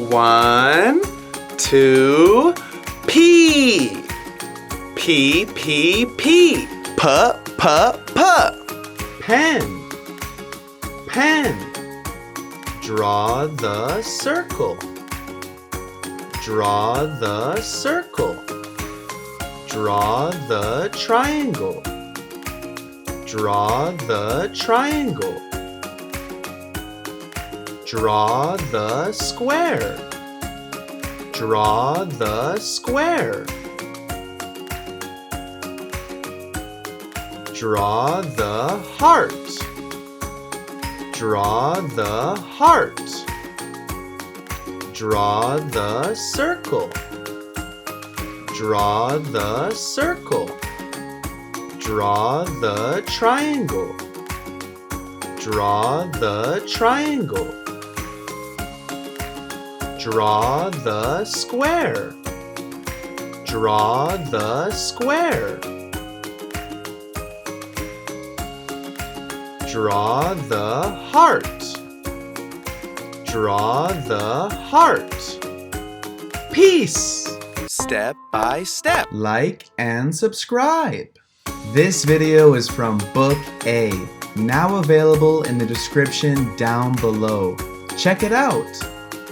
1, 2, P. P, P, P. P, P, P. Pen. Pen. Draw the circle. Draw the circle. Draw the triangle. Draw the triangle. Draw the square. Draw the square. Draw the heart. Draw the heart. Draw the circle. Draw the circle. Draw the triangle. Draw the triangle. Draw the square. Draw the square. Draw the heart. Draw the heart. Peace! Step by step. Like and subscribe. This video is from Book A, now available in the description down below. Check it out.